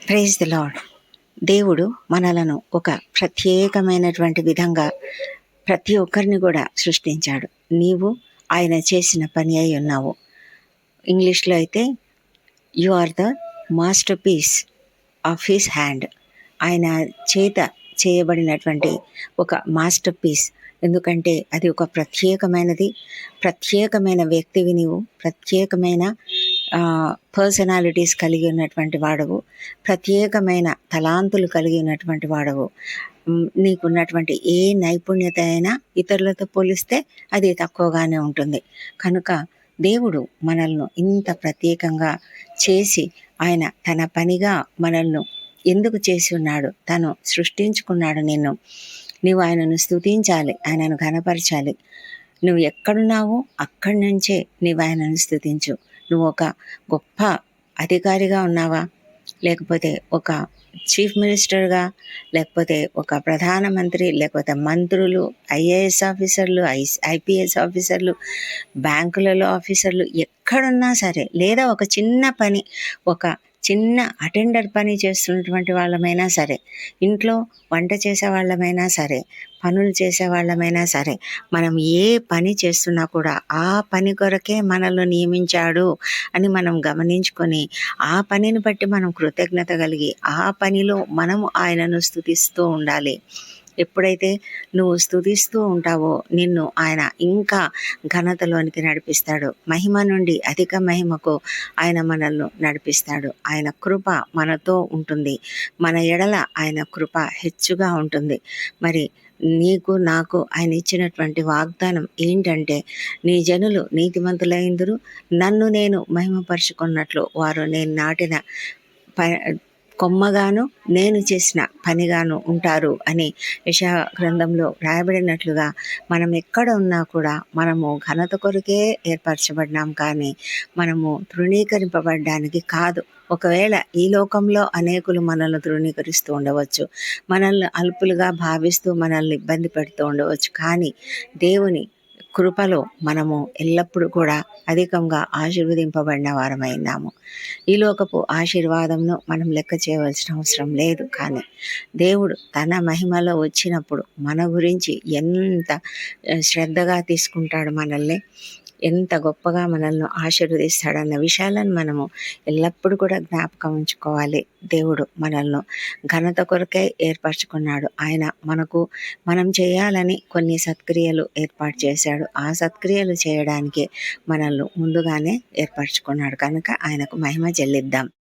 Praise the lord. దేవుడు మనలను ఒక ప్రత్యేకమైనటువంటి విధంగా ప్రతి ఒక్కరిని కూడా సృష్టించాడు. నీవు ఆయన చేసిన పని అయి ఉన్నావు. ఇంగ్లీష్లో అయితే you are the masterpiece of his hand. ఆయన చేత చేయబడినటువంటి ఒక మాస్టర్ పీస్. ఎందుకంటే అది ఒక ప్రత్యేకమైన వ్యక్తివి. నీవు ప్రత్యేకమైన పర్సనాలిటీస్ కలిగి ఉన్నటువంటి వాడవు, ప్రత్యేకమైన తలాంతులు కలిగి ఉన్నటువంటి వాడవు. నీకున్నటువంటి ఏ నైపుణ్యత అయినా ఇతరులతో పోలిస్తే అది తక్కువగానే ఉంటుంది. కనుక దేవుడు మనల్ని ఇంత ప్రత్యేకంగా చేసి ఆయన తన పనిగా మనల్ని ఎందుకు చేసి ఉన్నాడు? తను సృష్టించుకున్నాడు నిన్ను. నువ్వు ఆయనను స్తుతించాలి, ఆయనను ఘనపరచాలి. నువ్వు ఎక్కడున్నావో అక్కడి నుంచే నువ్వు ఆయనను స్తుతించు. నువ్వు ఒక గొప్ప అధికారిగా ఉన్నావా, లేకపోతే ఒక చీఫ్ మినిస్టర్గా, లేకపోతే ఒక ప్రధానమంత్రి, లేకపోతే మంత్రులు, ఐఏఎస్ ఆఫీసర్లు, ఐపీఎస్ ఆఫీసర్లు, బ్యాంకులలో ఆఫీసర్లు, ఎక్కడున్నా సరే, లేదా ఒక చిన్న పని, ఒక చిన్న అటెండర్ పని చేస్తున్నటువంటి వాళ్ళమైనా సరే, ఇంట్లో వంట చేసే వాళ్ళమైనా సరే, పనులు చేసే వాళ్ళమైనా సరే, మనం ఏ పని చేస్తున్నా కూడా ఆ పని కొరకే మనల్ని నియమించాడు అని మనం గమనించుకొని ఆ పనిని బట్టి మనం కృతజ్ఞత కలిగి ఆ పనిలో మనము ఆయనను స్తుతిస్తూ ఉండాలి. ఎప్పుడైతే నువ్వు స్తుతిస్తూ ఉంటావో నిన్ను ఆయన ఇంకా ఘనతలోనికి నడిపిస్తాడు. మహిమ నుండి అధిక మహిమకు ఆయన మనల్ని నడిపిస్తాడు. ఆయన కృప మనతో ఉంటుంది. మన ఎడల ఆయన కృప హెచ్చుగా ఉంటుంది. మరి నీకు నాకు ఆయన ఇచ్చినటువంటి వాగ్దానం ఏంటంటే, నీ జనులు నీతిమంతులైందురు, నన్ను నేను మహిమపరుచుకున్నట్లు వారు నేను నాటిన కొమ్మగాను నేను చేసిన పనిగాను ఉంటారు అని యెషయా గ్రంథంలో రాయబడినట్లుగా మనం ఎక్కడ ఉన్నా కూడా మనము ఘనత కొరకే ఏర్పరచబడినాం, కానీ మనము తృణీకరింపబడడానికి కాదు. ఒకవేళ ఈ లోకంలో అనేకులు మనల్ని తృణీకరిస్తూ ఉండవచ్చు, మనల్ని అల్పులుగా భావిస్తూ మనల్ని ఇబ్బంది పెడుతూ ఉండవచ్చు, కానీ దేవుని కృపలో మనము ఎల్లప్పుడూ కూడా అధికంగా ఆశీర్వదింపబడిన వారమైనాము. ఈ లోకపు ఆశీర్వాదంను మనం లెక్క చేయవలసిన అవసరం లేదు. కానీ దేవుడు తన మహిమలో వచ్చినప్పుడు మన గురించి ఎంత శ్రద్ధగా తీసుకుంటాడు, మనల్ని ఎంత గొప్పగా మనల్ని ఆశీర్వదిస్తాడన్న విషయాలను మనము ఎల్లప్పుడూ కూడా జ్ఞాపకం ఉంచుకోవాలి. దేవుడు మనల్ని ఘనత కొరకే ఏర్పరచుకున్నాడు. ఆయన మనం చేయాలని కొన్ని సత్క్రియలు ఏర్పాటు చేశాడు. ఆ సత్క్రియలు చేయడానికి మనల్ని ముందుగానే ఏర్పరచుకున్నాడు. కనుక ఆయనకు మహిమ చెల్లిద్దాం.